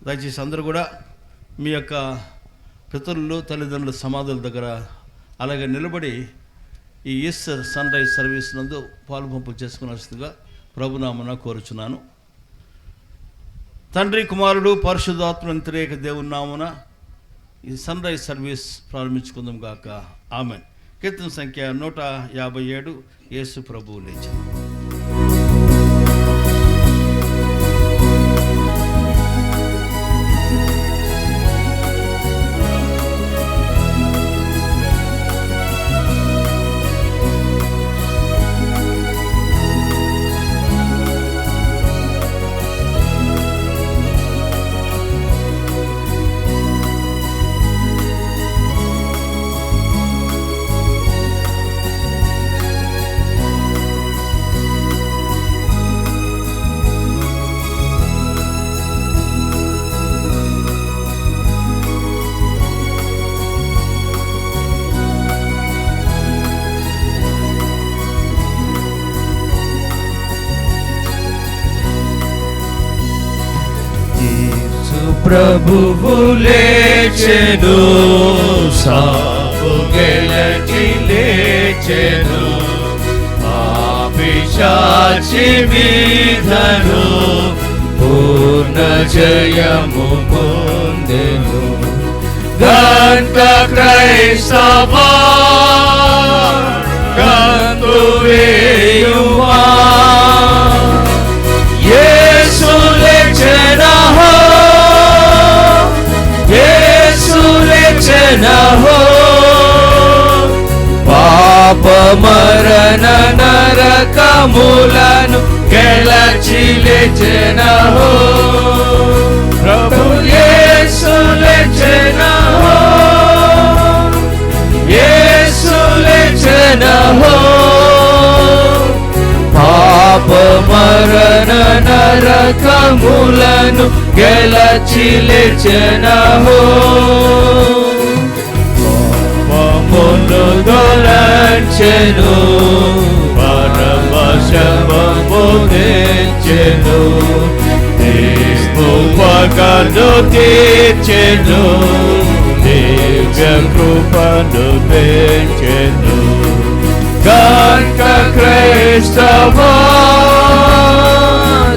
దయచేసి అందరూ కూడా మీ యొక్క పితరులు తల్లిదండ్రుల సమాధుల దగ్గర అలాగే నిలబడి ఈ ఈస్టర్ సన్ రైజ్ సర్వీస్ నందు పాలుపంపులు చేసుకున్నట్టుగా ప్రభునామన కోరుచున్నాను. తండ్రి, కుమారుడు, పరిశుద్ధాత్మ వ్యతిరేక దేవుని నామున ఈ సన్ రైజ్ సర్వీస్ ప్రారంభించుకుందాం గాక. ఆమెన్. కీర్తన సంఖ్య 157. యేసు ప్రభువు లేచారు. ప్రభువు లేచెను, సావు గెలచి లేచెను, పిశాచి మీదను పూర్ణ జయము పొందెను. గంట క్రైస్తవా గంతు వేయుమా, యేసు లేచెనహో, యేసు లేచెనహో, పాప మరణ నరకములను గెలచి లేచెనహో, ప్రభు యేసు లేచెనహో, యేసు లేచెనహో, పాప మరణ నరకములను గెలచి లేచెనహో, పాపమును దొలచెను, పరమశమము తెచ్చెను, దేవుడు పగను తీర్చెను, దివ్య కృపను పెంచెను. గంట క్రైస్తవా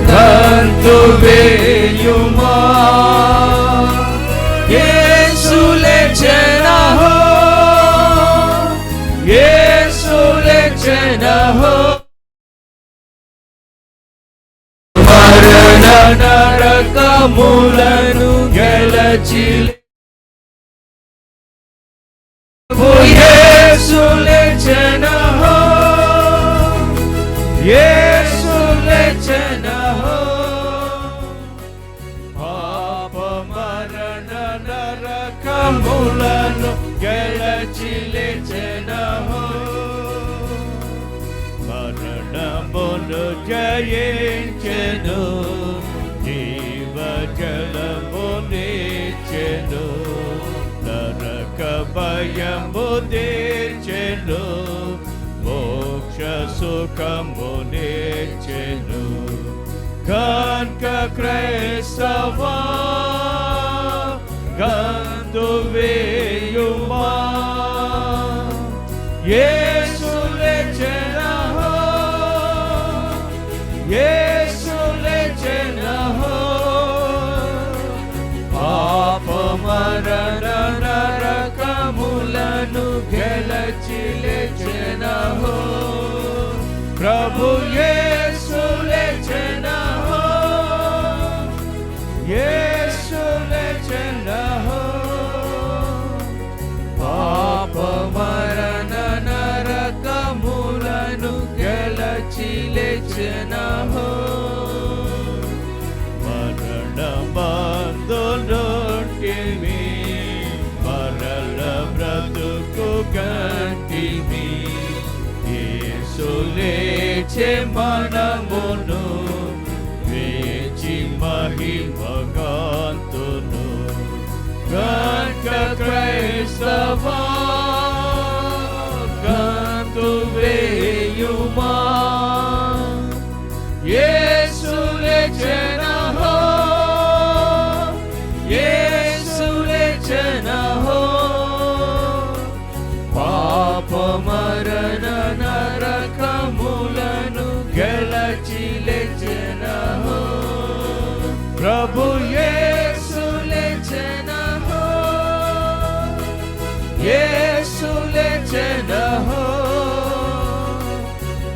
గంతు వేయుమా, యేసు లేచెనహో, యేసు లేచెనహో, మరణ నరకములను గెలచి యేసు లేచెనహో, యేసు లేచెనహో, పాప మరణ నరకములను గెలచి లేచెనహో, మరణమును జయించెను, జీవజలము నిచ్చెను, నరక భయము తీర్చెను, మోక్ష సుఖము నిచ్చెను. కనుక క్రైస్తవా గంతు వేయుమా, యేసు లేచెనహో, యేసు లేచెనహో, పాప మరణ నరకములను గెలచి లేచెనహో, ప్రభు యేసు లేచెనహో, యేసు లేచెనహో, పాప మరణ నరకములను గెలచి లేచెనహో, మరణమందు నుంటిమి, మరల బ్రతుకు కంటిమి, యేసు లేచె మనమును వేచి మహిమగాంతును. గంట క్రైస్తవా గంతు వేయుమా, యేసు లేచెనహో, ప్రభు యేసు లేచెనహో, యేసు లేచెనహో,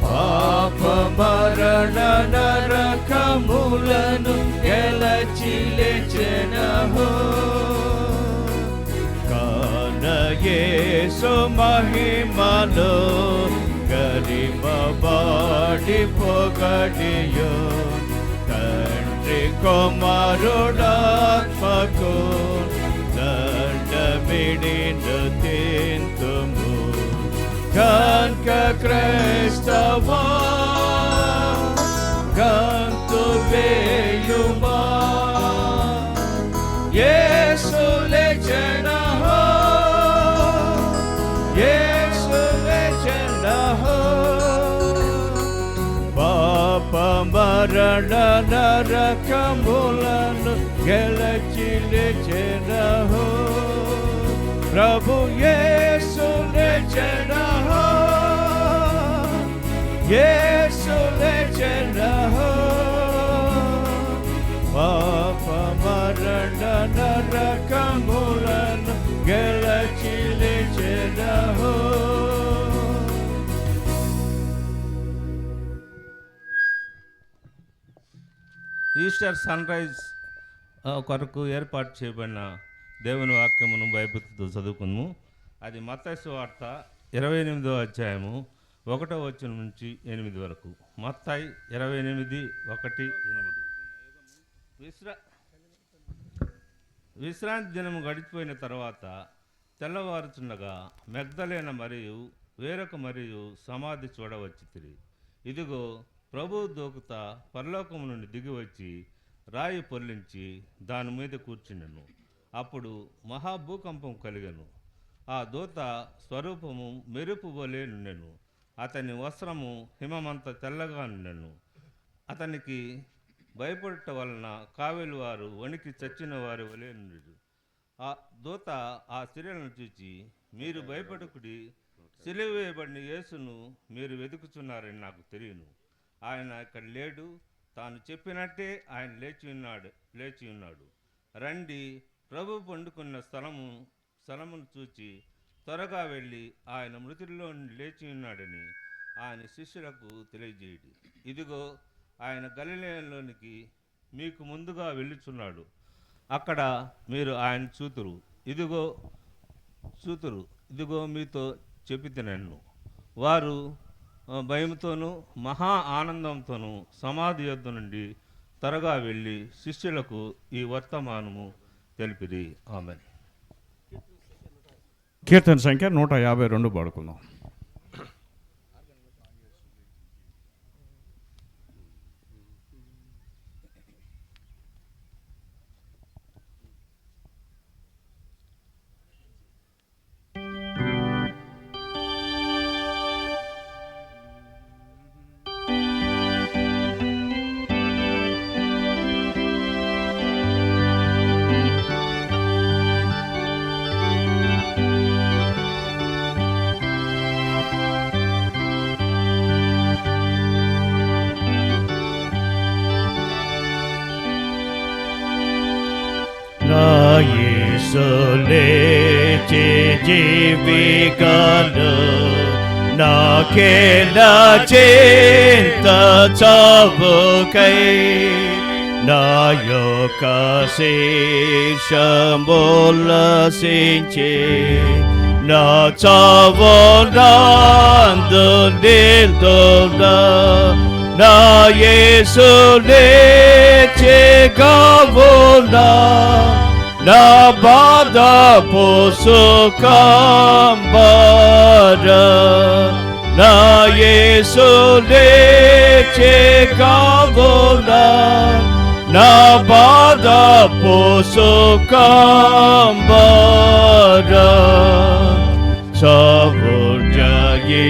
పాప మరణ నరకములను గెలచి లేచెనహో. కాన యేసు మహిమలో గరిమబాడి పొగడియో, తండ్రి కుమారుడాత్మకు దండమిడిను తింతుము. కన్క క్రైస్తవా గంతు వేయుమా, యేసు లేచెనహో, యేసు లేచెనహో. పాప మరణ నరకములను గెలచి లేచెనహో, ప్రభు యేసు లేచెనహో, యేసు లేచెనహో. పాప మరణ నరకములను గెలచి లేచెనహో. ఈస్టర్ సన్ రైజ్ కొరకు ఏర్పాటు చేయబడిన దేవుని వాక్యమును భయభక్తితో చదువుకుందాము. అది మత్తయి సువార్త 28వ అధ్యాయము 1వ వచనం నుంచి 8 వరకు. మత్తయి 28:1-8. విశ్రాంతి దినము గడిచిపోయిన తర్వాత తెల్లవారుచుండగా మగ్దలేన మరియు వేరొక మరియు సమాధి చూడవచ్చితిరి. ఇదిగో ప్రభువు దూకుత పరలోకము నుండి దిగివచ్చి రాయి పొర్లించి దాని మీద కూర్చుండెను. అప్పుడు మహాభూకంపం కలిగెను. ఆ దూత స్వరూపము మెరుపు వలె నుండెను. అతని వస్త్రము హిమమంత తెల్లగా నుండెను. అతనికి భయపడుట వలన కావలి వారు వణికి చచ్చిన వారి వలె నుండెను. ఆ దూత ఆ స్త్రీలను చూచి, మీరు భయపడకుడి, సిలువ వేయబడిన యేసును మీరు వెతుకుచున్నారని నాకు తెలియను. ఆయన ఇక్కడ లేడు, తాను చెప్పినట్టే ఆయన లేచి ఉన్నాడు. రండి, ప్రభు పండుకున్న స్థలమును చూచి త్వరగా వెళ్ళి ఆయన మృతుల్లో నుండి లేచి ఉన్నాడని ఆయన శిష్యులకు తెలియజేయడు. ఇదిగో ఆయన గలిలయలోనికి మీకు ముందుగా వెళ్ళుచున్నాడు, అక్కడ మీరు ఆయన చూతురు. ఇదిగో మీతో చెప్పితినెను. వారు భయంతోనూ మహా ఆనందంతోనూ సమాధి యొద్ద నుండి త్వరగా వెళ్ళి శిష్యులకు ఈ వర్తమానము తెలిపిరి. ఆమేన్. కీర్తన సంఖ్య 152 పాడుకుందాం. యేసు లేచి జీవికను నాకేలా చింత చావుకై నా యొక్క శేషములసించి నా చావు నందు నిల్దునా నా యేసు లేచి గావునా నా బాధ పోసుకంబర నా యేసు లేచి గావునా నా బాధ పోసుకంబర చావు జయించినకై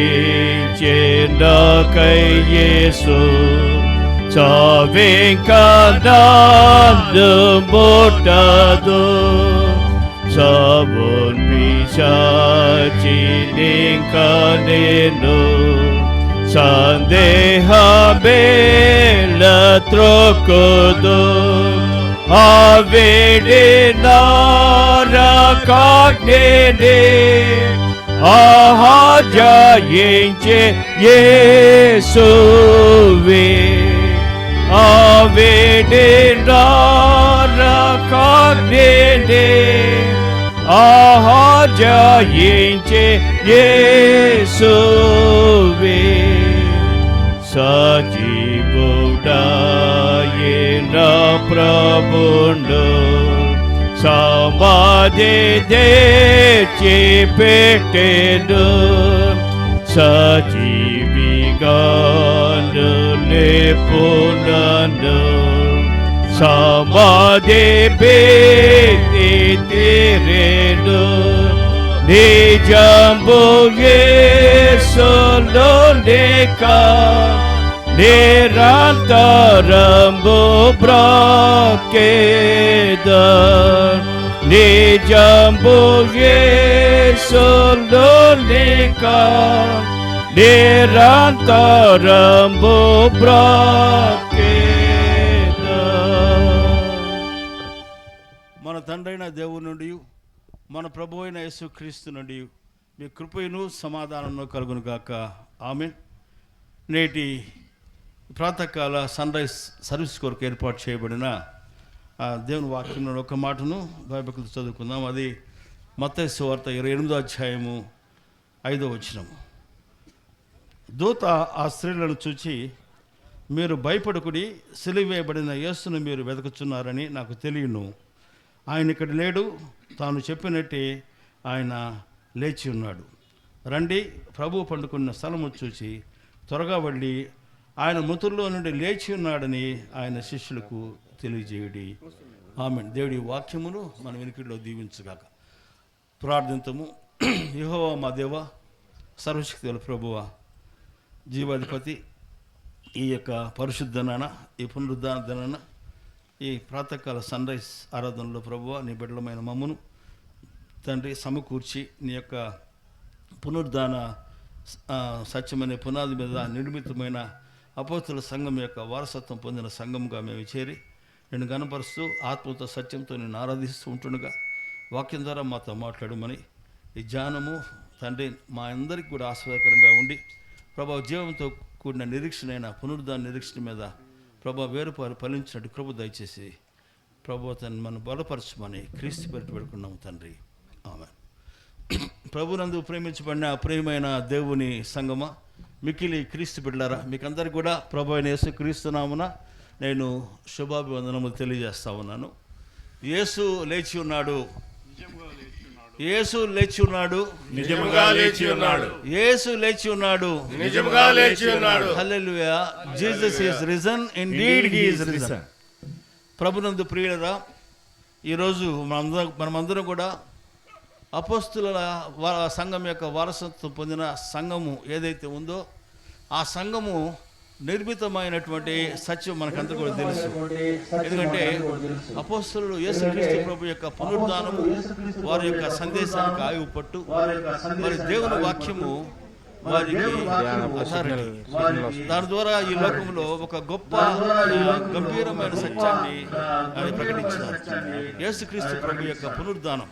యేసు చావింకా నన్ను ముట్టదు చావున్ పిశాచినింక నేను సందేహమేల త్రొక్కుదు ఆవేడి నరకాగ్నిని ఆహా జయించే యేసువే. ఆవేడి నరకాగ్నిని ఆహా జయించే యేసువే. సజీవుడాయన ప్రభుండు సమాధి తెచ్చి పెట్టెను. సజీవిగాను లేపునను సమాధి పెట్టి తీరెను. నిజంబు యేసులో లేక నిరంతరంబు బ్రతికెదా. నిజంబు యేసులో లేక నిరంతరంబు బ్రతికెదా. మన తండ్రైన దేవుని నుండి మన ప్రభు అయిన యేసుక్రీస్తు నుండి మీ కృపను సమాధానంలో కలుగును గాక. ఆమేన్. నేటి ప్రాతకాల సన్ రైజ్ సర్వీస్ కొరకు ఏర్పాటు చేయబడిన దేవుని వాక్యంలో ఒక మాటను బైబిల్ చదువుకుందాం. అది మత్తయి సువార్త 28వ అధ్యాయము 5వ వచనము. దూత ఆ స్త్రీలను చూచి, మీరు భయపడుకుడి, సిలువేయబడిన యేసును మీరు వెతుకుచున్నారని నాకు తెలియను. ఆయన ఇక్కడ లేడు, తాను చెప్పినట్టే ఆయన లేచి ఉన్నాడు. రండి, ప్రభువు పండుకున్న స్థలము చూసి త్వరగా వెళ్ళి ఆయన మృతుల్లో నుండి లేచి ఉన్నాడని ఆయన శిష్యులకు తెలియజేయుడి. ఆమేన్. దేవుడి వాక్యమును మన వెనుకల్లో దీవించగాక. ప్రార్థింతము. యెహోవా మా దేవ, సర్వశక్తుల ప్రభువా, జీవాధిపతి, ఈ యొక్క పరిశుద్ధనాన, ఈ పునరుద్ధాన దినాన, ఈ ప్రాతకాల సన్ రైజ్ ఆరాధనలో ప్రభువా, నీ బిడ్డలమైన మమ్మును తండ్రి సమకూర్చి నీ యొక్క పునరుద్ధాన సత్యమనే పునాది మీద నిర్మితమైన అపోస్తుల సంఘం యొక్క వారసత్వం పొందిన సంఘంగా మేము చేరి నేను గణపరుస్తూ ఆత్మతో సత్యంతో నేను ఆరాధిస్తూ ఉంటుండగా వాక్యం ద్వారా మాతో మాట్లాడమని ఈ ధ్యానము తండ్రి మా అందరికీ కూడా ఆస్వాదకరంగా ఉండి ప్రభా జీవంతో కూడిన నిరీక్షణైన పునరుద్ధాన నిరీక్షణ మీద ప్రభా వేరుపారు ఫలించినట్టు కృప దయచేసి ప్రభు తను మనం బలపరచమని క్రీస్తు పేరిట పెట్టుకున్నాము తండ్రి. ఆమేన్. ప్రభునందు ప్రేమించబడిన ప్రియమైన దేవుని సంగమా, మిక్కిలి క్రీస్తు బిడ్డలారా, మీకందరికీ కూడా ప్రభు అయిన యేసు క్రీస్తు నామమున నేను శుభాభివందనములు తెలియజేస్తా ఉన్నాను. యేసు లేచి ఉన్నాడు. యేసు లేచి ఉన్నాడు. నిజముగా లేచి ఉన్నాడు. యేసు లేచి ఉన్నాడు. నిజముగా లేచి ఉన్నాడు. Hallelujah. Jesus is risen, indeed he is risen. ప్రభునందు ప్రియులరా, ఈరోజు మనమందరం కూడా అపోస్తుల సంఘం యొక్క వారసత్వం పొందిన సంఘము ఏదైతే ఉందో ఆ సంఘము నిర్మితమైనటువంటి సత్యం మనకంతా కూడా తెలుసు. ఎందుకంటే అపోస్తులు యేసుక్రీస్తు ప్రభు యొక్క పునరుద్ధానము వారి యొక్క సందేశానికి ఆయువు పట్టు, మరి దేవుని వాక్యము వారికి అథారిటీ. దాని ద్వారా ఈ లోకంలో ఒక గొప్ప గంభీరమైన సత్యాన్ని ప్రకటించారు. యేసుక్రీస్తు ప్రభు యొక్క పునరుద్ధానం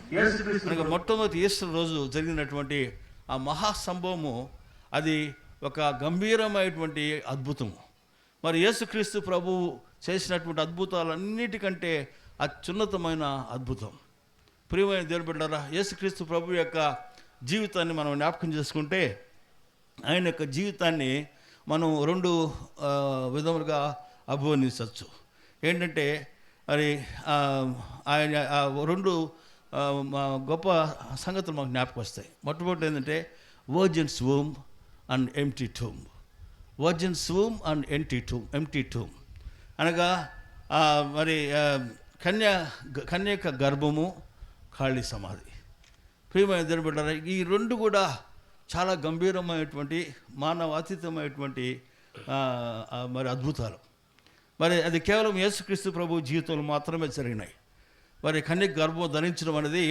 అనగా మొట్టమొదటి ఈస్టర్ రోజు జరిగినటువంటి ఆ మహాసంభవము అది ఒక గంభీరమైనటువంటి అద్భుతం. మరి యేసుక్రీస్తు ప్రభు చేసినటువంటి అద్భుతాలన్నిటికంటే అత్యున్నతమైన అద్భుతం. ప్రియమైన దేవుని బిడ్డలారా, యేసుక్రీస్తు ప్రభు యొక్క జీవితాన్ని మనం జ్ఞాపకం చేసుకుంటే ఆయన యొక్క జీవితాన్ని మనం రెండు విధములుగా అభివర్ణించవచ్చు. ఏంటంటే అది ఆయన రెండు గొప్ప సంగతులు మాకు జ్ఞాపకం వస్తాయి. మొట్టమొదటి ఏంటంటే virgins womb and empty tomb. Virgins womb and empty tomb అనగా మరి కన్యక గర్భము, ఖాళీ సమాధి. ప్రియమైన దేవుని బిడ్డలారా, ఈ రెండు కూడా చాలా గంభీరమైనటువంటి మానవాతీతమైనటువంటి మరి అద్భుతాలు. మరి అది కేవలం యేసుక్రీస్తు ప్రభు జీవితంలో మాత్రమే జరిగినాయి. మరి కన్యక గర్భం ధరించడం అనేది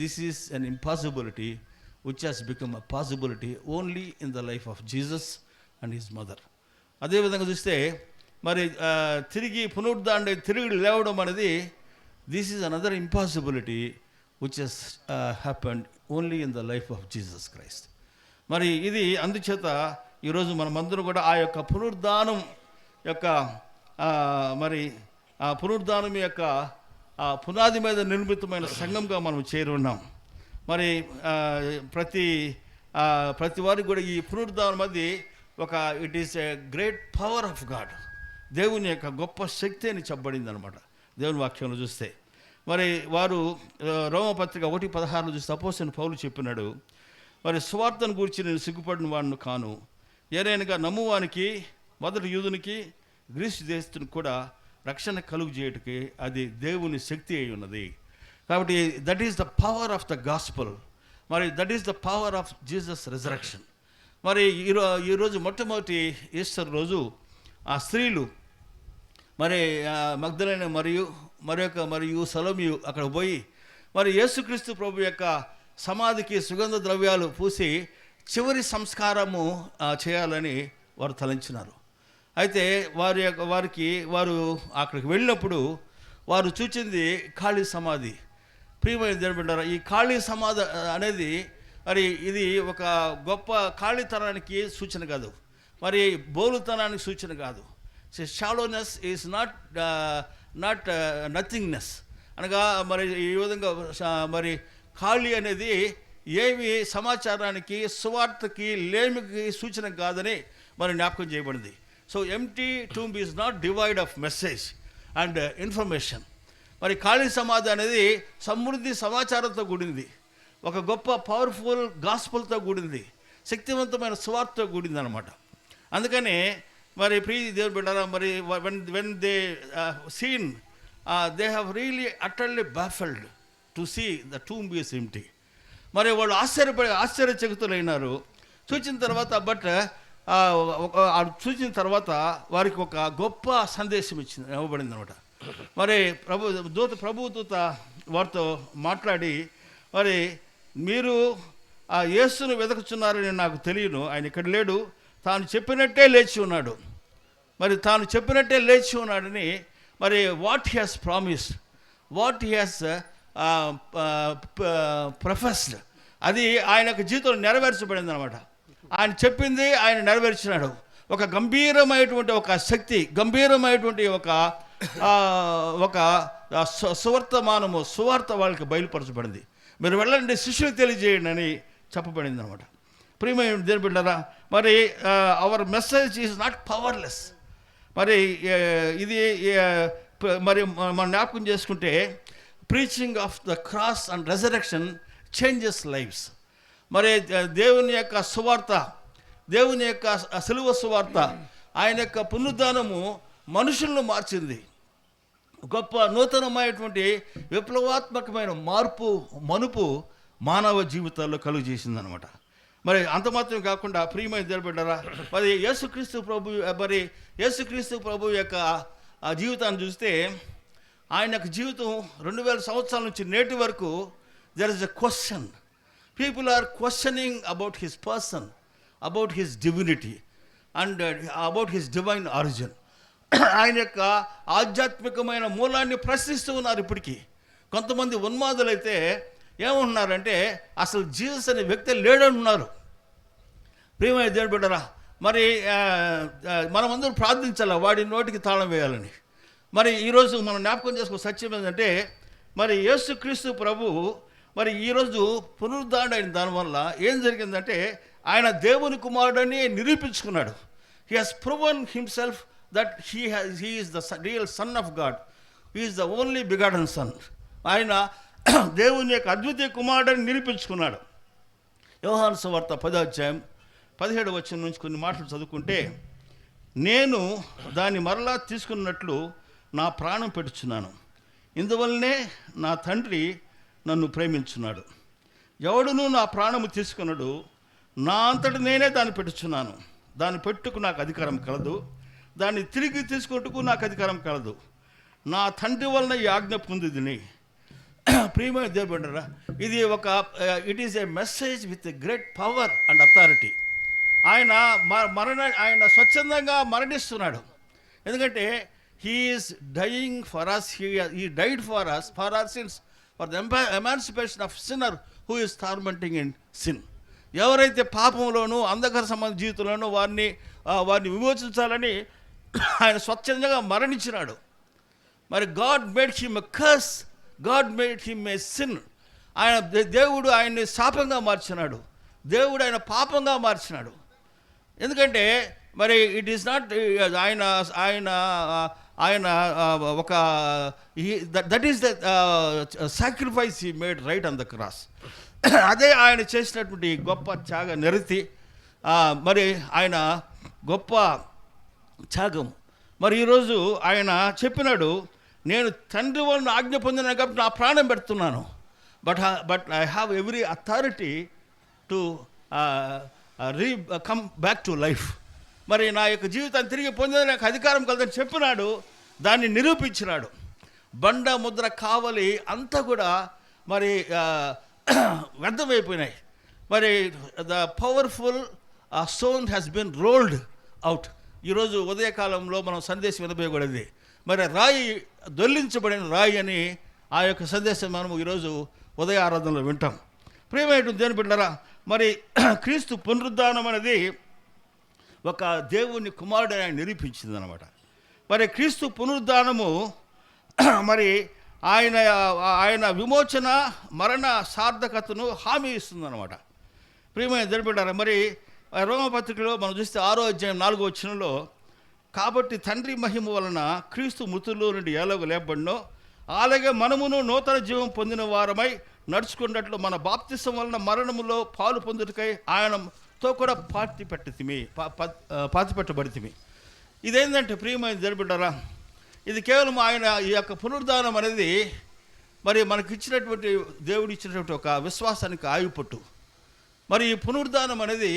this is an impossibility which has become a possibility only in the life of Jesus and his mother. అదేవిధంగా చూస్తే మరి తిరిగి లేవడం అనేది this is another impossibility which has happened only in the life of Jesus Christ. మరి ఇది అందుచేత ఈరోజు మనమందరం కూడా ఆ యొక్క పునరుద్ధానం యొక్క మరి ఆ పునరుద్ధానం యొక్క ఆ పునాది మీద నిర్మితమైన సంఘంగా మనం చేరి ఉన్నాం. మరి ప్రతి వారికి కూడా ఈ పునరుద్ధానం అది it is a great power of God, దేవుని యొక్క గొప్ప శక్తి అని చెప్పబడింది అనమాట దేవుని వాక్యంలో చూస్తే. మరి వారు రోమపత్రిక 1:16 చూస్తే అపోస్తలుడైన పౌలు చెప్పినాడు, మరి సువార్తను గురించి నేను సిగ్గుపడిన వాడిని కాను, ఏదైనా నమ్మువానికి మొదటి యూదునికి గ్రీసు దేశస్తునికి కూడా రక్షణ కలుగు చేయటకి అది దేవుని శక్తి అయి ఉన్నది. కాబట్టి that is the power of the gospel, మరి that is the power of Jesus resurrection. మరి ఈరోజు మొట్టమొదటి ఈస్టర్ రోజు ఆ స్త్రీలు మరి మగ్దలేన మరియు సలోమియు అక్కడ పోయి మరి యేసుక్రీస్తు ప్రభు యొక్క సమాధికి సుగంధ ద్రవ్యాలు పూసి చివరి సంస్కారము చేయాలని వారు తలంచినారు. అయితే వారు అక్కడికి వెళ్ళినప్పుడు వారు చూచింది ఖాళీ సమాధి. ప్రియమైన దేవుని బిడ్డలారా, ఈ ఖాళీ సమాధి అనేది మరి ఇది ఒక గొప్ప ఖాళీతనానికి సూచన కాదు, మరి బోలుతనానికి సూచన కాదు. షాలోనెస్ ఈజ్ నాట్ నథింగ్నెస్ అనగా మరి ఈ విధంగా మరి ఖాళీ అనేది ఏమి సమాచారానికి సువార్తకి లేమికి సూచన కాదని మరి జ్ఞాపకం చేయబడింది. So empty tomb is not divide of message and information. మరి ఖాళీ సమాధి అనేది సమృద్ధి సమాచారంతో కూడింది, ఒక గొప్ప పవర్ఫుల్ గాస్పుల్తో కూడింది, శక్తివంతమైన సువార్తతో కూడింది అనమాట. అందుకని మరి ప్రియ దేవుని బిడ్డలారా, మరి when they seen they have really utterly baffled to see the tomb is empty. మరి వాళ్ళు ఆశ్చర్యచకితులైనారు. చూసిన తర్వాత చూసిన తర్వాత వారికి ఒక గొప్ప సందేశం ఇవ్వబడింది అనమాట. మరి ప్రభు దూత వారితో మాట్లాడి, మరి మీరు ఆ యేసును వెతుకుచున్నారని నాకు తెలియను, ఆయన ఇక్కడ లేడు, తాను చెప్పినట్టే లేచి ఉన్నాడు. మరి తాను చెప్పినట్టే లేచి ఉన్నాడని మరి what he has promised, what he has professed, అది ఆయనకు జీవితంలో నెరవేర్చబడింది అనమాట. ఆయన చెప్పింది ఆయన నెరవేర్చినాడు. ఒక గంభీరమైనటువంటి ఒక శక్తి, గంభీరమైనటువంటి ఒక సువార్త వాళ్ళకి బయలుపరచబడింది. మీరు వెళ్ళండి, శిష్యులు తెలియజేయండి అని చెప్పబడింది అనమాట. ప్రియమైన దేవుని బిడ్డలారా, మరి our message is not powerless. మరి ఇది మరి మనం జ్ఞాపకం చేసుకుంటే preaching of the cross and resurrection changes lives. మరి దేవుని యొక్క సువార్త, దేవుని యొక్క సిలువ సువార్త, ఆయన యొక్క పునరుద్ధానము మనుషులను మార్చింది. గొప్ప నూతనమైనటువంటి విప్లవాత్మకమైన మనుపు మానవ జీవితాల్లో కలుగు చేసిందనమాట. మరి అంత మాత్రం కాకుండా ప్రియమైన దేవుని బిడ్డలారా, మరి యేసుక్రీస్తు ప్రభు యొక్క ఆ జీవితాన్ని చూస్తే ఆయన యొక్క జీవితం 2000 సంవత్సరాల నుంచి నేటి వరకు there is a question. People are questioning about his person, about his divinity and about his divine origin. ఆయన యొక్క ఆధ్యాత్మికమైన మూలాన్ని ప్రశ్నిస్తూ ఉన్నారు. ఇప్పటికీ కొంతమంది ఉన్మాదులైతే ఏమంటున్నారంటే అసలు జీసస్ అనే వ్యక్తి లేడనున్నారు. ప్రియమైన దేవుని బిడ్డలారా, మరి మనమందరం ప్రార్థించాలి వాడి నోటికి తాళం వేయాలని. మరి ఈరోజు మనం జ్ఞాపకం చేసుకున్న సత్యం ఏంటంటే, మరి యేసుక్రీస్తు ప్రభు మరి ఈరోజు పునరుద్ధరణ అయిన దానివల్ల ఏం జరిగిందంటే ఆయన దేవుని కుమారుడని నిరూపించుకున్నాడు. He has proven himself that he is the real son of God, he is the only begotten son. ఆయన దేవుని యొక్క అద్వితీయ కుమారుడని నిరూపించుకున్నాడు. యోహాను సువార్త 10:17 నుంచి కొన్ని మాటలు చదువుకుంటే, నేను దాన్ని మరలా తీసుకున్నట్లు నా ప్రాణం పెట్టుచున్నాను, ఇందువల్లనే నా తండ్రి నన్ను ప్రేమించున్నాడు. ఎవడును నా ప్రాణము తీసుకున్నాడు, నా అంతటి నేనే దాన్ని పెట్టుచున్నాను. దాన్ని పెట్టుకు నాకు అధికారం కలదు, దాన్ని తిరిగి తీసుకుంటూ నాకు అధికారం కలదు. నా తండ్రి వలన ఈ ఆజ్ఞ పొందిదిని. ప్రియమైన దేవుని బిడ్డలారా, ఇది it is a message with a great power and authority. ఆయన స్వచ్ఛందంగా మరణిస్తున్నాడు. ఎందుకంటే He is dying for us. He died for us, for our sins, for the emancipation of sinner who is tormenting in sin. ఎవరైతే పాపంలోనూ అంధకార సంబంధ జీవితంలోనూ వారిని విమోచించాలని ఆయన స్వచ్ఛందంగా మరణించినాడు. మరి God made him a curse, God made him a sin. దేవుడు ఆయన్ని శాపంగా మార్చినాడు, దేవుడు ఆయన పాపంగా మార్చినాడు. ఎందుకంటే మరి ఇట్ ఈస్ నాట్ ఆయన ఆయన ఆయన ఒక that is the sacrifice he made right on the cross. అదే ఆయన చేసినటువంటి గొప్ప త్యాగ నిరతి, మరి ఆయన గొప్ప త్యాగం. మరి ఈరోజు ఆయన చెప్పినాడు, నేను తండ్రి వలన ఆజ్ఞ పొందినాను కాబట్టి నా ప్రాణం పెడుతున్నాను, but I have every authority to come back to life. మరి నా యొక్క జీవితాన్ని తిరిగి పొందేది నాకు అధికారం కలదని చెప్పినాడు, దాన్ని నిరూపించినాడు. బండ ముద్ర కావలి అంతా కూడా మరి వ్యర్థమైపోయినాయి. మరి the powerful stone has been rolled out. ఈరోజు ఉదయకాలంలో మనం సందేశం వినబోయకూడదు. మరి రాయి దొల్లించబడిన రాయి అని ఆ యొక్క సందేశం మనము ఈరోజు ఉదయ ఆరాధనలో వింటాం. ప్రియమైనటువంటి దేవుని బిడ్డలారా, మరి క్రీస్తు పునరుద్ధానం అనేది ఒక దేవుని కుమారుడు ఆయన నిరూపించింది అనమాట. మరి క్రీస్తు పునరుద్ధానము మరి ఆయన విమోచన మరణ సార్థకతను హామీ ఇస్తుంది అనమాట. ప్రియమైన దేవుని బిడ్డలారా, మరి రోమపత్రికలో మనం చూస్తే 6వ అధ్యాయం 4వ వచనంలో, కాబట్టి తండ్రి మహిమ వలన క్రీస్తు మృతుల్లో నుండి ఎలాగో లేపబడినో అలాగే మనమును నూతన జీవం పొందిన వారమై నడుచుకున్నట్లు మన బాప్తిసం వలన మరణములో పాలు పొందుటకై ఆయనతో కూడా పాతి పెట్టబడితిమి. ఇదేంటంటే ప్రియమైన దేవుని బిడ్డలారా, ఇది కేవలం ఆయన ఈ యొక్క పునరుద్ధానం అనేది మరి మనకి ఇచ్చినటువంటి దేవుడు ఇచ్చినటువంటి ఒక విశ్వాసానికి ఆయుపట్టు. మరి ఈ పునరుద్ధానం అనేది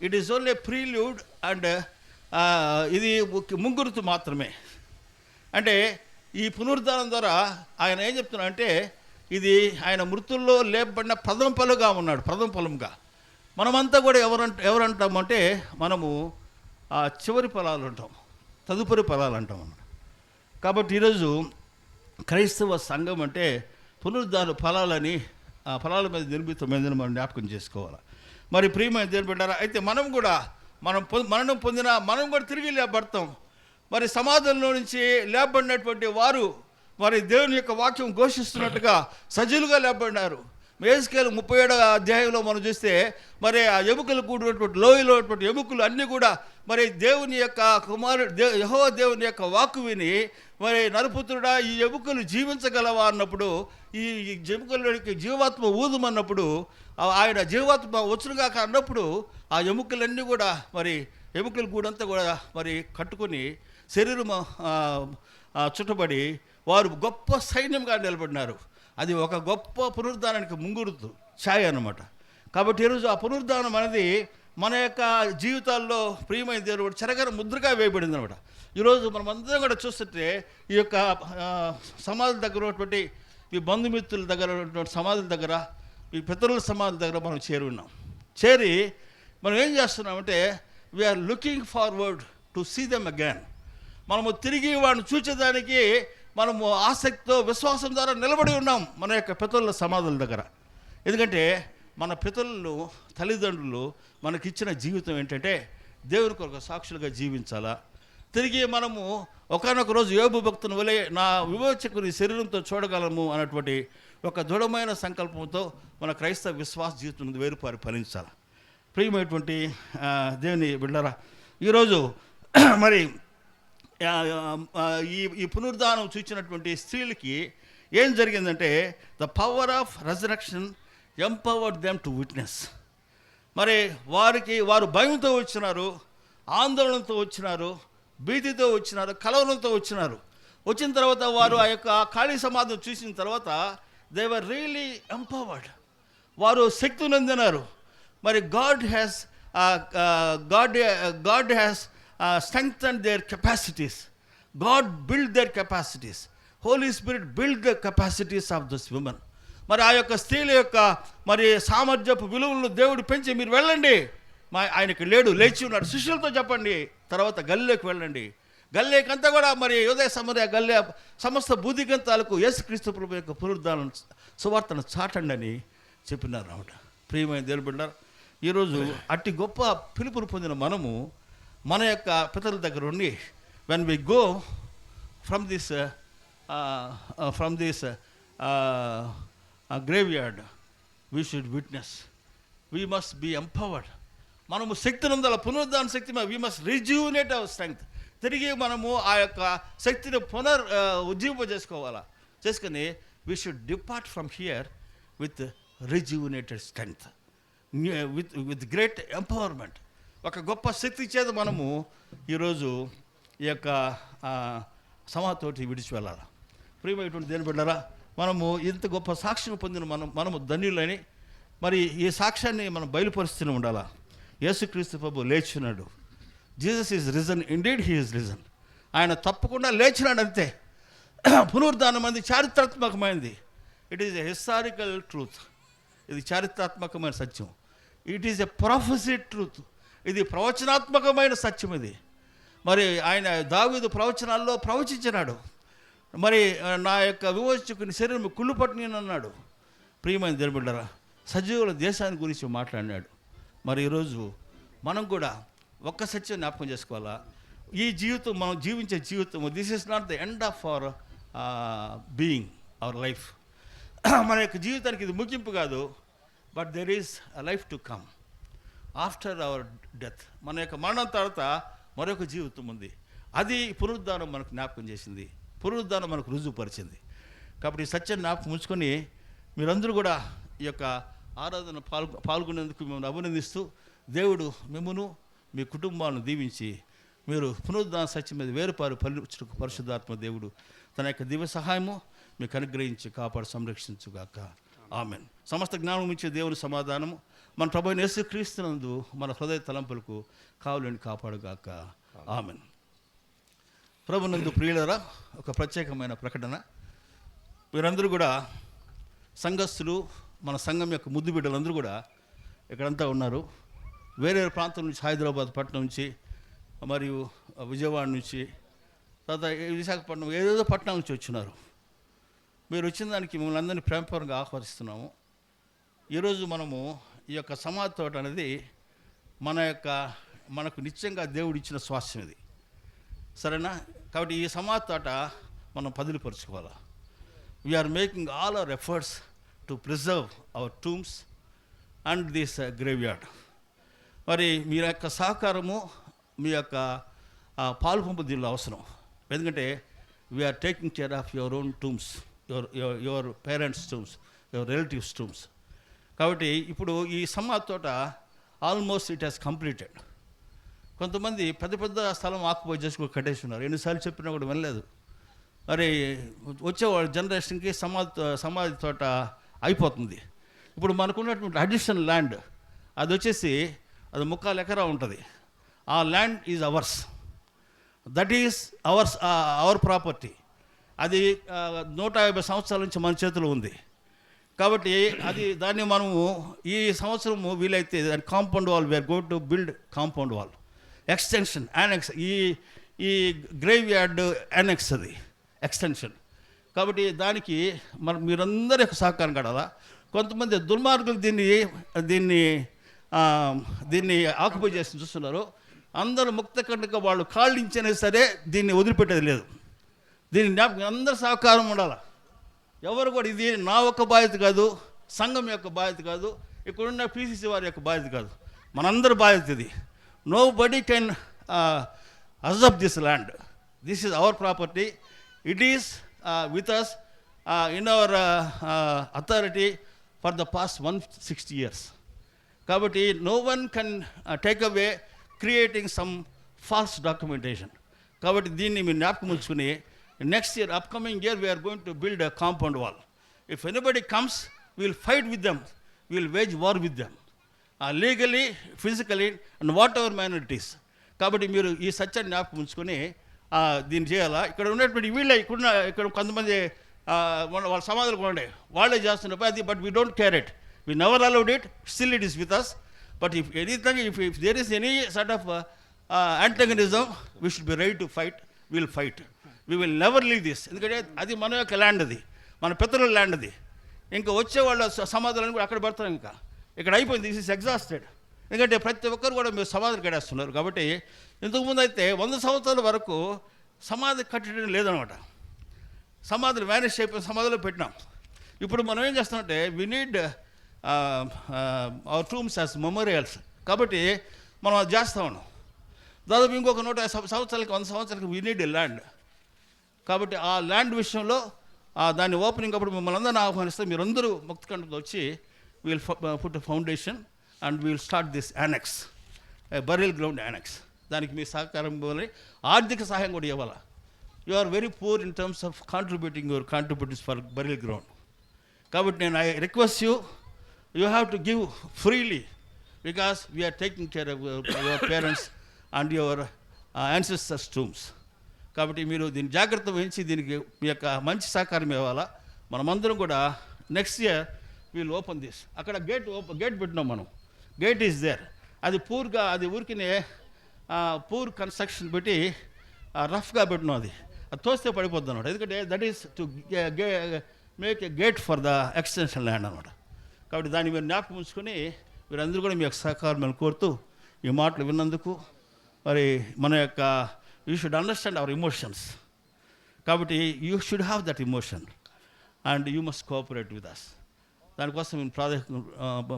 it is only prelude and ఇది ముంగురుతు మాత్రమే. అంటే ఈ పునరుద్ధానం ద్వారా ఆయన ఏం చెప్తున్నా అంటే ఇది ఆయన మృతుల్లో లేపబడిన ప్రథమ ఫలంగా ఉన్నాడు, ప్రథమ ఫలంగా. మనమంతా కూడా ఎవరంటామంటే మనము చివరి ఫలాలు అంటాం, తదుపరి ఫలాలు అంటాం అన్నమాట. కాబట్టి ఈరోజు క్రైస్తవ సంఘం అంటే పునరుద్ధాన ఫలాలని ఆ ఫలాల మీద నిర్మితమైందని మనం జ్ఞాపకం చేసుకోవాలి. మరి ప్రియమైన దేవుని బిడ్డలారా, అయితే మనం కూడా మరణం పొందిన మనం కూడా తిరిగి లేపబడతాం. మరి సమాధుల్లో నుంచి లేపబడినటువంటి వారు మరి దేవుని యొక్క వాక్యం ఘోషిస్తున్నట్టుగా సజీలుగా లేపబడినారు. యెహెజ్కేలు 37వ అధ్యాయంలో మనం చూస్తే మరి ఆ ఎముకలు కూడినటువంటి లోయలో ఎముకలు అన్నీ కూడా మరి దేవుని యొక్క యెహోవా దేవుని యొక్క వాక్కు విని మరి నరపుత్రుడా ఈ ఎముకలు జీవించగలవా అన్నప్పుడు, ఈ ఎముకలకి జీవాత్మ ఊదుమన్నప్పుడు, ఆయన జీవాత్మ వచ్చునుగా అన్నప్పుడు ఆ ఎముకలన్నీ కూడా మరి ఎముకల గూడంతా కూడా మరి కట్టుకొని శరీరము చుట్టబడి వారు గొప్ప సైన్యంగా నిలబడినారు. అది ఒక గొప్ప పునరుద్ధానానికి ముంగురుతు ఛాయ అన్నమాట. కాబట్టి ఈరోజు ఆ పునరుద్ధానం అనేది మన యొక్క జీవితాల్లో ప్రియమైన దేవుడు చెరగర ముద్రగా వేయబడింది అనమాట. ఈరోజు మనం అందరం కూడా చూస్తుంటే ఈ యొక్క సమాధుల దగ్గర ఉన్నటువంటి మీ బంధుమిత్రుల దగ్గర ఉన్నటువంటి సమాధుల దగ్గర, మీ పితరుల సమాధుల దగ్గర మనం చేరి ఉన్నాం. చేరి మనం ఏం చేస్తున్నామంటే we are looking forward to see them again. మనము తిరిగి వాడిని చూచేదానికి మనము ఆసక్తితో విశ్వాసం ద్వారా నిలబడి ఉన్నాం మన యొక్క పితరుల సమాధుల దగ్గర. ఎందుకంటే మన పితరులు తల్లిదండ్రులు మనకిచ్చిన జీవితం ఏంటంటే దేవుని కొరకు సాక్షులుగా జీవించాలా. తిరిగి మనము ఒకానొక రోజు యోబు భక్తుని వలె నా విమోచకుని శరీరంతో చూడగలము అన్నటువంటి ఒక దృఢమైన సంకల్పంతో మన క్రైస్తవ విశ్వాస జీవితం వేరుపారి ఫలించాలి. ప్రియమైనటువంటి దేవుని బిడ్డలారా, ఈరోజు మరి ఈ పునరుద్ధానం చూసినటువంటి స్త్రీలకి ఏం జరిగిందంటే the power of resurrection empowered them to witness. మరి వారు భయంతో వచ్చినారు, ఆందోళనతో వచ్చినారు, భీతితో వచ్చినారు, కలవరంతో వచ్చినారు. వచ్చిన తర్వాత వారు ఆ యొక్క ఖాళీ సమాధిని చూసిన తర్వాత దే వర్ రియలీ ఎంపవర్డ్. వారు శక్తి నొందినారు. మరి God has strengthened their capacities. God built their capacities. Holy Spirit built the capacities of this women. మరి ఆ యొక్క స్త్రీల యొక్క మరి సామర్థ్యపు విలువలను దేవుడు పెంచి మీరు వెళ్ళండి, ఆయనకి లేచి ఉన్నాడు, శిష్యులతో చెప్పండి, తర్వాత గలిలోకి వెళ్ళండి, గల్లేకంతా కూడా మరి యోదయ సమరయ గల్లే సమస్త బూదిగంతాలకు యేసుక్రీస్తు ప్రభు యొక్క పునరుద్ధానం సువార్తను చాటండి అని చెప్పినారు అన్నమాట. ప్రియమైన దేవుని బిడ్డలారా, ఈరోజు అట్టి గొప్ప పిలుపును పొందిన మనము మన యొక్క పితరుల దగ్గర ఉండి when we go from this graveyard we should witness, we must be empowered. మనము శక్తిని ఉండాల, పునరుద్ధాన శక్తి. We must rejuvenate our strength. తిరిగి మనము ఆ యొక్క శక్తిని ఉజ్జీవింపజేసుకోవాలా. చేసుకుని we should depart from here with rejuvenated strength, with great empowerment. ఒక గొప్ప శక్తి చేత మనము ఈరోజు ఈ యొక్క సమాతోటి విడిచి వెళ్ళాలి. ప్రియమైనటువంటి దేని బిడ్డలారా, మనము ఇంత గొప్ప సాక్ష్యం పొందిన మనము ధన్యులని మరి ఈ సాక్ష్యాన్ని మనం బయలుపరుస్తూనే ఉండాలా. యేసుక్రీస్తు ప్రభు లేచున్నాడు. Jesus is risen, indeed he is risen. ఆయన తప్పకుండా లేచినాడు అంతే. పునరుద్ధానం అనేది చారిత్రాత్మకమైనది. It is a historical truth. ఇది చారిత్రాత్మకమైన సత్యం. It is a prophecy truth. ఇది ప్రవచనాత్మకమైన సత్యం. ఇది మరి ఆయన దావీదు ప్రవచనాల్లో ప్రవచించినాడు. మరి నా యొక్క విమోచకుని శరీరం కుళ్ళు పట్టినన్నాడు. ప్రియమైన దేవుని బిడ్డలారా, సజీవుల దేశాన్ని గురించి మాట్లాడినాడు. మరి ఈరోజు మనం కూడా ఒక్క సత్యం జ్ఞాపకం చేసుకోవాలా. ఈ జీవితం, మనం జీవించే జీవితం, this is not the end of our being, our life. మన యొక్క జీవితానికి ఇది ముగింపు కాదు. But there is a life to come after our death. మన యొక్క మరణం తర్వాత మరొక జీవితం ఉంది. అది పునరుద్ధానం మనకు జ్ఞాపకం చేసింది. పునరుద్ధానం మనకు రుజువుపరిచింది. కాబట్టి ఈ సత్యాన్ని జ్ఞాపకం ఉంచుకొని మీరందరూ కూడా ఈ యొక్క ఆరాధన పాల్గొనేందుకు మిమ్మల్ని అభినందిస్తూ, దేవుడు మిమ్మను మీ కుటుంబాలను దీవించి మీరు పునరుద్ధాన సత్యం మీద వేరుపారు పలుచుటకు పరిశుద్ధాత్మ దేవుడు తన యొక్క దివ్య సహాయము మీకు అనుగ్రహించి కాపాడు సంరక్షించుగాక. ఆమెన్. సమస్త జ్ఞానం ఇచ్చే దేవుని సమాధానము మన ప్రభువైన యేసుక్రీస్తునందు మన హృదయ తలంపులకు కావులని కాపాడుగాక. ఆమెన్. ప్రభునందు ప్రియులరా, ఒక ప్రత్యేకమైన ప్రకటన. వీరందరూ కూడా సంఘస్థులు, మన సంఘం యొక్క ముద్దు బిడ్డలందరూ కూడా ఇక్కడంతా ఉన్నారు. వేరే ప్రాంతం నుంచి, హైదరాబాద్ పట్టణం నుంచి, మరియు విజయవాడ నుంచి, తర్వాత విశాఖపట్నం, ఏదేదో పట్టణం నుంచి వచ్చినారు. మీరు వచ్చిన దానికి మిమ్మల్ని అందరినీ ప్రేమపూర్వకంగా ఆహ్వానిస్తున్నాము. ఈరోజు మనము ఈ యొక్క సమాధి తోట అనేది మనకు నిత్యంగా దేవుడు ఇచ్చిన స్వాస్థ్యం ఇది, సరేనా? కాబట్టి ఈ సమాధి తోట మనం పదిలిపరుచుకోవాలి. We're making all our efforts to preserve our tombs and this graveyard. మరి మీ యొక్క సహకారము, మీ యొక్క పాలు పంపు దీనిలో అవసరం. ఎందుకంటే we are taking care of your own tombs, your parents tombs, your relatives tombs. కాబట్టి ఇప్పుడు ఈ సమాధి తోట ఆల్మోస్ట్ ఇట్ హ్యాస్ కంప్లీటెడ్. కొంతమంది పెద్ద పెద్ద స్థలం ఆక్యుపై చేసుకుని కట్టేసి ఉన్నారు. ఎన్నిసార్లు చెప్పినా కూడా వినలేదు. మరి వచ్చేవాళ్ళ జనరేషన్కి సమాధి తోట అయిపోతుంది. ఇప్పుడు మనకున్నటువంటి అడిషనల్ ల్యాండ్ అది వచ్చేసి అది 3/4 ఎకరా ఉంటుంది. ఆ land is ours. That is our property. అది 150 సంవత్సరాల నుంచి మన చేతిలో ఉంది. కాబట్టి దాన్ని మనము ఈ సంవత్సరము వీలైతే దాని compound wall, we're going to build compound wall, extension, annex. ఈ గ్రేవ్ యార్డ్ యానెక్స్, అది ఎక్స్టెన్షన్. కాబట్టి దానికి మీరందరి యొక్క సహకారం కడాలా. కొంతమంది దుర్మార్గులు దీన్ని ఆక్యుపై చేసి చూస్తున్నారు. అందరూ ముక్తకండగా వాళ్ళు కాళ్ళు ఇచ్చినా సరే దీన్ని వదిలిపెట్టేది లేదు. దీని జ్ఞాపకం అందరి సహకారం ఉండాలి. ఎవరు కూడా ఇది నా ఒక్క బాధ్యత కాదు, సంఘం యొక్క బాధ్యత కాదు, ఇక్కడున్న PCC వారి యొక్క బాధ్యత కాదు, మనందరి బాధ్యత ఇది. Nobody can usurp this land. This is our property. It is with us in our authority for the past 160 years. కాబట్టి no one can take away creating some false documentation. కాబట్టి దీన్ని మీరు జ్ఞాపకం ఉంచుకుని next year, upcoming year, we're going to build a compound wall. If anybody comes, we'll fight with them, we'll wage war with them, legally, physically and whatever minorities. కాబట్టి మీరు ఈ సత్యాన్ని జ్ఞాపకం ఉంచుకొని దీన్ని చేయాలా. ఇక్కడ ఉన్నటువంటి ఇక్కడ కొంతమంది వాళ్ళ సమాధులు కూడా వాళ్ళే చేస్తున్నారు అది. But we don't care it, we never allowed it, still it is with us. But if anything, if there is any sort of antagonism, we should be ready to fight will fight, we will never leave this. ఎందుకంటే అది మన యొక్క land, అది మన పితరుల land. అది ఇంకా వచ్చేవాళ్ళ సమాధులను కూడా అక్కడ పెడతాం. ఇంకా ఇక్కడ అయిపోయింది, దిస్ ఇస్ ఎగ్జాస్టెడ్. ఎందుకంటే ప్రతి ఒక్కరు కూడా మీరు సమాధులు కట్టేస్తున్నారు. కాబట్టి ఇంతకుముందు అయితే 100 సంవత్సరాల వరకు సమాధి కట్టడం లేదనమాట. సమాధులు వ్యానిష్ అయిపోయిన సమాధిలో పెట్టినాం. ఇప్పుడు మనం ఏం చేస్తామంటే we need our tombs as memorials. కాబట్టి మనం అది చేస్తా ఉన్నాం. దాదాపు ఇంకొక 150 సంవత్సరాలకి 100 సంవత్సరాలకి వి నీడ్ ఎ ల్యాండ్. కాబట్టి ఆ ల్యాండ్ విషయంలో దాన్ని ఓపెనింగ్ అప్పుడు మిమ్మల్ని అందరినీ ఆహ్వానిస్తే మీరందరూ ముక్తికంఠంతో వచ్చి will put foundation and will start this annex, burial ground annex. దానికి మీ సహకారం ఇవ్వాలి, ఆర్థిక సహాయం కూడా ఇవ్వాలి. You are very poor in terms of contributing your contributives for burial ground. కాబట్టి నేను I request you have to give freely because we're taking care of your parents and your ancestors tombs. కాబట్టి మీరు దీన్ని జాగ్రత్త వహించి దీనికి మీ యొక్క మంచి సహకారం ఇవ్వాలా. మనమందరం కూడా next year we'll open this. అక్కడ గేట్ పెట్టినాం మనం, గేట్ ఈజ్ దేర్. అది పూర్గా, అది ఊరికినే పూర్ కన్స్ట్రక్షన్ పెట్టి రఫ్గా పెట్టినాం. అది తోస్తే పడిపోద్ది అనమాట. ఎందుకంటే that is to make a gate for the extension land అనమాట. కాబట్టి దాన్ని మీరు జ్ఞాపకం ఉంచుకొని మీరందరూ కూడా మీ యొక్క సహకారం మేము కోరుతూ ఈ మాటలు విన్నందుకు మరి మన యొక్క you should understand our emotions. కాబట్టి you should have that emotion and you must cooperate with us. దానికోసం నేను ప్రాధాన్యత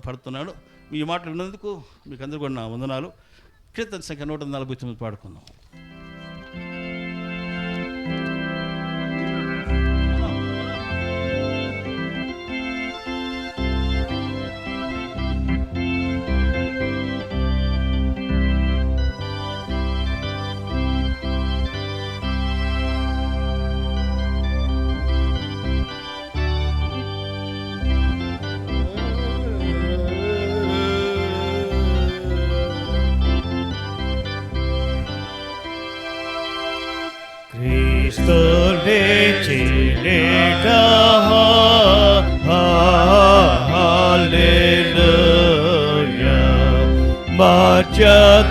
పడుతున్నాను. మీ మాటలు విన్నందుకు మీకు అందరూ కూడా నా వందనాలు. కీర్తన సంఖ్య 149 పాడుకుందాం.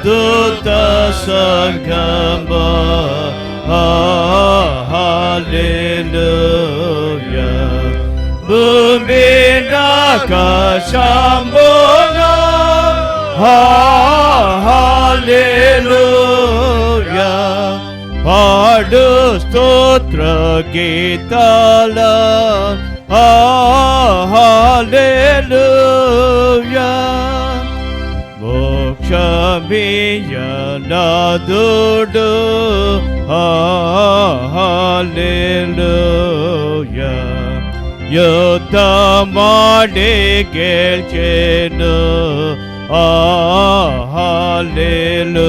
Dutta Sangama, hallelujah. Bhumina Kashambona, hallelujah. Padu stotra gitala, hallelujah. Mokshamia nadudu, hallelujah. Yuddhamade gelchenu, hallelujah.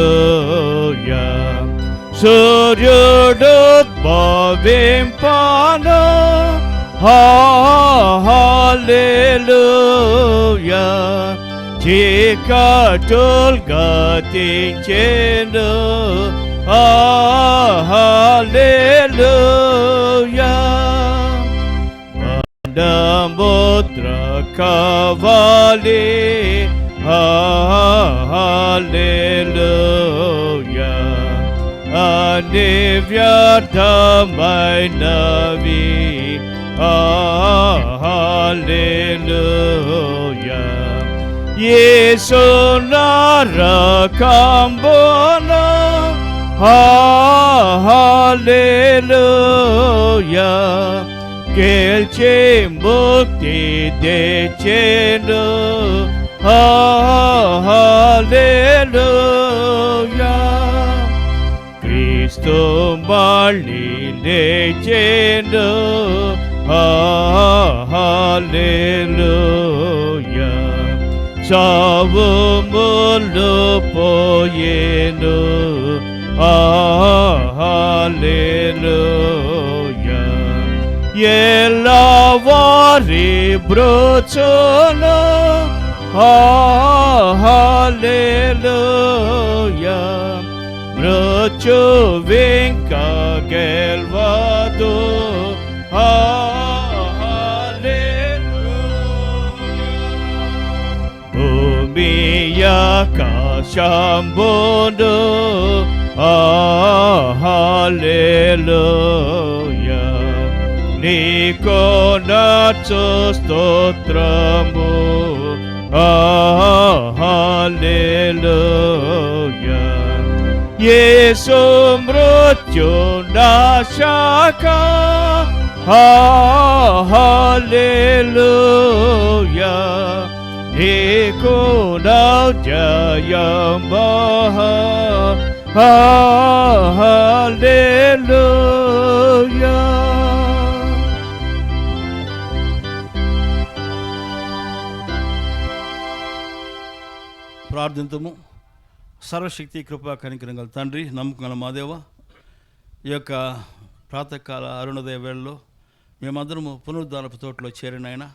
Suryudu bhavimpana, hallelujah. Chikatul gatinchenu, hallelujah. Mandamutra kavali, hallelujah. Anivyardhamainavi, hallelujah. Yesu narakambona, hallelujah. Gelche mukti dechenu, hallelujah. Kristu mali lechenu, hallelujah. Savu mulu poyenu, hallelujah. Yelavari brutsunu, hallelujah. Brutsu vinka gelvadu, hallelujah. Bhumiya kashambodu, హల్లెలూయా నీకు నచ్చు స్తోత్రము హల్లెలూయా యేసు మృత్యు నాశక హల్లెలూయా నీకు నా జయము హల్లెలూయా. ప్రార్థింతము. సర్వశక్తి కృపా కనికరం గల తండ్రి, నమ్మకం గల మాదేవ, ఈ యొక్క ప్రాతకాల అరుణోదయ వేళలో మేమందరము పునరుద్ధానపు తోటలో చేరినైనా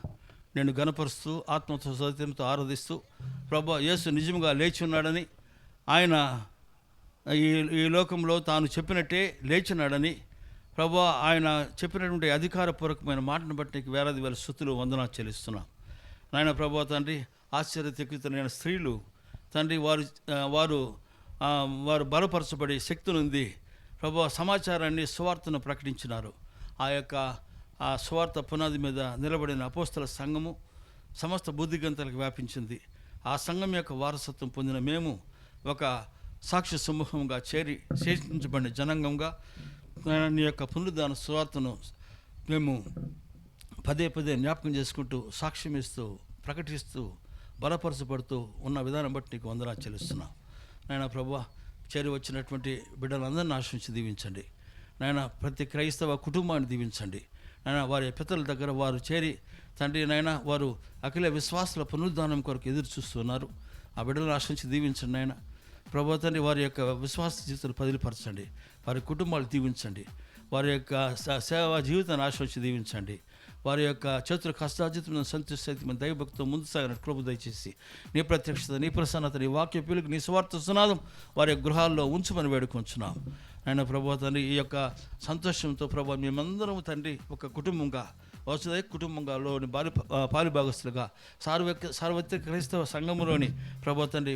నేను గణపరుస్తూ ఆత్మతో సత్యంతో ఆరాధిస్తూ ప్రభా యేసు నిజంగా లేచి ఉన్నాడని, ఆయన ఈ లోకంలో తాను చెప్పినట్టే లేచినాడని ప్రభా ఆయన చెప్పినటువంటి అధికారపూర్వకమైన మాటను బట్టి నీకు వేలాది వేల స్తుతులు వందనాలు చెల్లిస్తున్నాం నాయన. ప్రభా తండ్రి, ఆశ్చర్యచకితులైన స్త్రీలు తండ్రి వారు బలపరచబడి శక్తి ఉంది ప్రభా సమాచారాన్ని సువార్తను ప్రకటించినారు. ఆ సువార్త పునాది మీద నిలబడిన అపోస్తల సంఘము సమస్త బుద్ధిగంతలకు వ్యాపించింది. ఆ సంఘం యొక్క వారసత్వం పొందిన మేము ఒక సాక్షి సమూహంగా చేరి శేషించబడిన జనాంగంగా నీ యొక్క పునరుద్ధాన సువార్తను మేము పదే పదే జ్ఞాపకం చేసుకుంటూ సాక్ష్యం ఇస్తూ ప్రకటిస్తూ బలపరచబడుతూ ఉన్న విధానం బట్టి నీకు వందనాలు చెల్లిస్తున్నాం నాయన. ప్రభువా, చేరి వచ్చినటువంటి బిడ్డలందరినీ ఆశ్రయించి దీవించండి నాయన. ప్రతి క్రైస్తవ కుటుంబాన్ని దీవించండి నాయన. వారి పితల దగ్గర వారు చేరి తండ్రి నాయన, వారు అఖిల విశ్వాసుల పునరుద్ధానం కొరకు ఎదురు చూస్తున్నారు. ఆ బిడ్డలను ఆశ్రయించి దీవించండి నాయన. ప్రభువా తండ్రి, వారి యొక్క విశ్వాస జీవితాలు పదిలిపరచండి, వారి కుటుంబాలు దీవించండి, వారి యొక్క సేవా జీవితాన్ని ఆశ్రయించి దీవించండి. వారి యొక్క చేతుల కష్టార్జితమైన సంతృష్టి దైవభక్తితో ముందు సాగిన కృప దయచేసి నీ ప్రత్యక్షత, నీ ప్రసన్నత, నీ వాక్య పిలుగు, నీ స్వార్థ సునాదం వారి గృహాల్లో ఉంచమని వేడుకొంచున్నాం ఆయన. ప్రభువా తండ్రి, ఈ యొక్క సంతోషంతో ప్రభువా మేమందరం తండ్రి ఒక కుటుంబంగా వసుదైక కుటుంబంలోని పాలిభాగస్తులుగా సార్వత్రిక క్రైస్తవ సంఘములోని ప్రభువా తండ్రి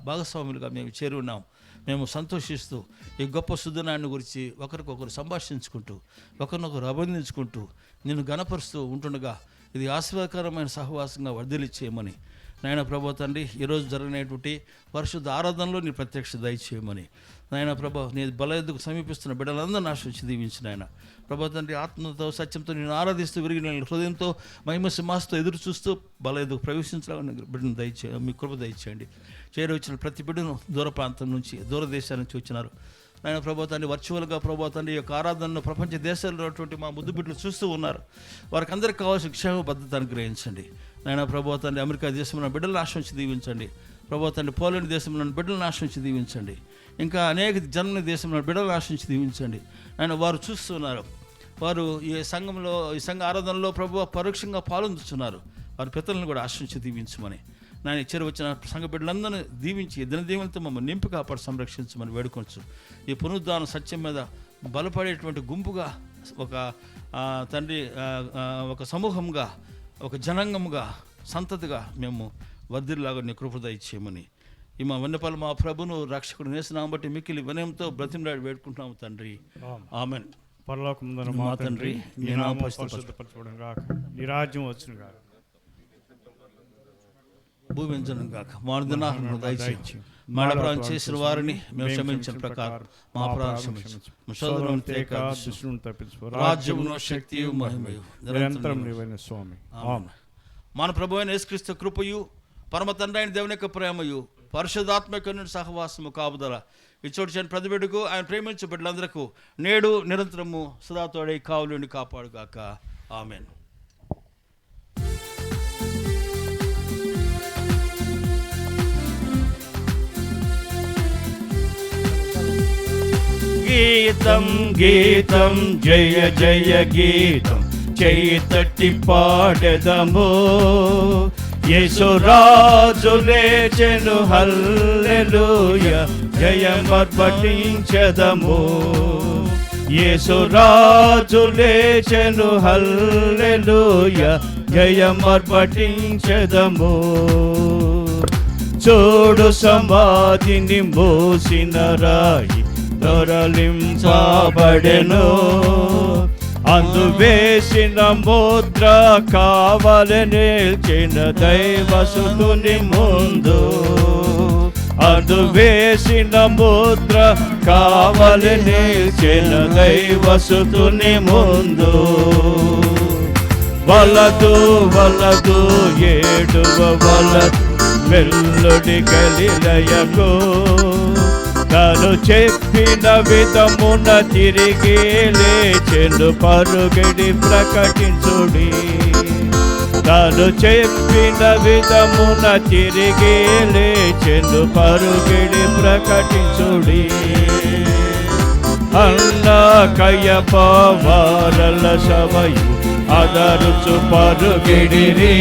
భాగస్వాములుగా మేము చేరి ఉన్నాం. మేము సంతోషిస్తూ ఈ గొప్ప సుదినాన్ని గురించి ఒకరికొకరు సంభాషించుకుంటూ ఒకరినొకరు అభినందించుకుంటూ నిన్ను గణపరుస్తూ ఉంటుండగా ఇది ఆశీర్వాదకరమైన సహవాసంగా వర్ధిల్లిచ్చేయమని నాయన. ప్రభువా తండ్రి, ఈరోజు జరిగినటువంటి పరిశుద్ధ ఆరాధనలో నీ ప్రత్యక్ష దయచేయమని నాయన. ప్రభా, నీ బల ఎద్దుకు సమీపిస్తున్న బిడ్డలందరూ ఆశ్రయించి దీవించిన ఆయన. ప్రభువా తండ్రి, ఆత్మతో సత్యంతో నేను ఆరాధిస్తూ విరిగిన హృదయంతో మహిమ సింహాసంతో ఎదురు చూస్తూ బల ఎద్దుకు ప్రవేశించాలని బిడ్డను మీ కృప దయచేయండి. చేరి వచ్చిన ప్రతి బిడ్డను దూర ప్రాంతం నుంచి దూరదేశాల నుంచి వచ్చినారు నాయన. ప్రభువా తండ్రి, వర్చువల్గా ప్రభువా తండ్రి యొక్క ఆరాధనను ప్రపంచ దేశాల్లో ఉన్నటువంటి మా ముద్దు బిడ్డలు చూస్తూ ఉన్నారు. వారికి అందరికీ కావాల్సిన క్షేమ భద్రత అనుగ్రహించండి నాయన. ప్రభువా తండ్రి, అమెరికా దేశంలో బిడ్డలను ఆశ్రయించి దీవించండి. ప్రభువా తండ్రి, పోలాండ్ దేశంలో బిడ్డలను ఆశ్రయించి దీవించండి. ఇంకా అనేక జర్మనీ దేశంలో బిడ్డలను ఆశ్రయించి దీవించండి ఆయన. వారు చూస్తున్నారు, వారు ఈ సంఘ ఆరాధనలో ప్రభువా పరోక్షంగా పాల్గొంటున్నారు. వారి పితలను కూడా ఆశ్రయించి దీవించమని నేను చేరి వచ్చిన సంఘ బిడ్డలందరినీ దీవించి దినదీవులతో మమ్మల్ని నింపి కాపాడు సంరక్షించమని వేడుకొంచు. ఈ పునరుద్ధాన సత్యం మీద బలపడేటువంటి గుంపుగా ఒక తండ్రి ఒక సమూహంగా ఒక జనాంగముగా సంతతిగా మేము వర్ధిల్లాగా నీ కృప దయచేయమని ఈ మా వన్నపాలు మా ప్రభును రక్షకుడు నేసినాం బట్టి మిక్కిలి వినయంతో బ్రతిమలాడి వేడుకుంటున్నాము తండ్రి. ఆమెన్. పరలోకముందున మా తండ్రి, నీ నామము పరిశుద్ధపరచబడును గాక, నీ రాజ్యం వచ్చును గాక, భూమించను గాక, మానుదినాహారమును దయచేయు. మా అపరాధం చేసిన వారిని మేము క్షమించిన ప్రకారం మా అపరాధం క్షమించు. రాజ్యమును శక్తియు మహిమయు నిరంతరం నీవైన స్వామి. ఆమేన్. మన ప్రభువైన యేసుక్రీస్తు కృపయు పరమ తండ్రి అయిన దేవుని యొక్క ప్రేమయు పరిశుద్ధాత్మక సహవాసము కాపుదల ఇచ్చోటి చేయని ప్రతి బిడ్డకు ఆయన ప్రేమించే బిడ్డలందరికీ నేడు నిరంతరము సదాతోడై కావులుండి కాపాడుగాక. ఆమేన్. గీతం గీతం జయ జయ గీతం చేయి తట్టి పాడెదము, యేసురాజు లేచెను హల్లెలూయా జయమర్పటించెదము. యేసురాజు లేచెను హల్లెలూయా జయమర్పటించెదము. చూడు సమాధిని మోసిన రాయి దొరలింపబడెను. అందు వేసిన ముద్ర కావలి నిల్చిన దైవసుతుని ముందు. అందు వేసిన ముద్ర కావలి నిల్చిన దైవసుతుని ముందు. వలదు వలదు ఏడువ వలదు వెల్లుడి గలిలయకు. తాను చెప్పిన విధమున తిరిగి లేచెను పరుగడి ప్రకటించుడి. తాను చెప్పిన విధమున తిరిగి లేచెను పరుగడి ప్రకటించుడి. అన్న కయప వారల సభయు అదరుచు పరుగిడిరి.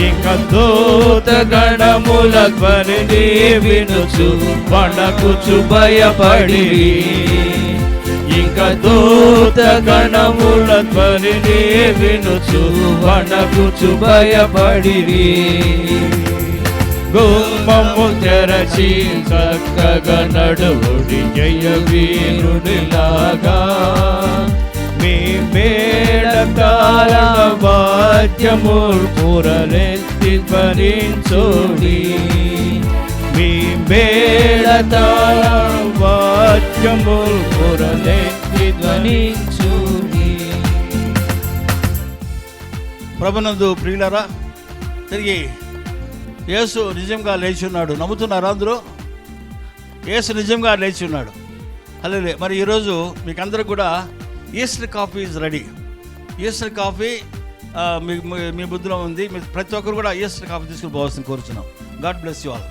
ఇంక దూత గణముల ధ్వనిని వినుచు వణకుచు భయపడిరి. ఇంక దూత గణముల ధ్వనిని వినుచు వణకుచు భయపడిరి. గుమ్మము తెరచి చక్కగా నడువుడి జయ వీరుడిలాగా. మీ మేళతాళ వాద్యము పురలెత్తి ధ్వనించుడి. మీ మేళతాళ వాద్యము పురలెత్తి ధ్వనించుడి. ప్రభునందు ప్రియులారా, తిరిగి యేసు నిజంగా లేచి ఉన్నాడు. నమ్ముతున్నారా అందరూ? యేసు నిజంగా లేచి ఉన్నాడు. హల్లెలూయా. మరి ఈరోజు మీకు అందరూ కూడా Easter coffee is ready. Easter coffee మీ బుద్ధిలో ఉంది. మీరు ప్రతి ఒక్కరు కూడా ఈస్టర్ కాఫీ తీసుకుని పోవాల్సింది కోరుచున్నాం. God bless you all.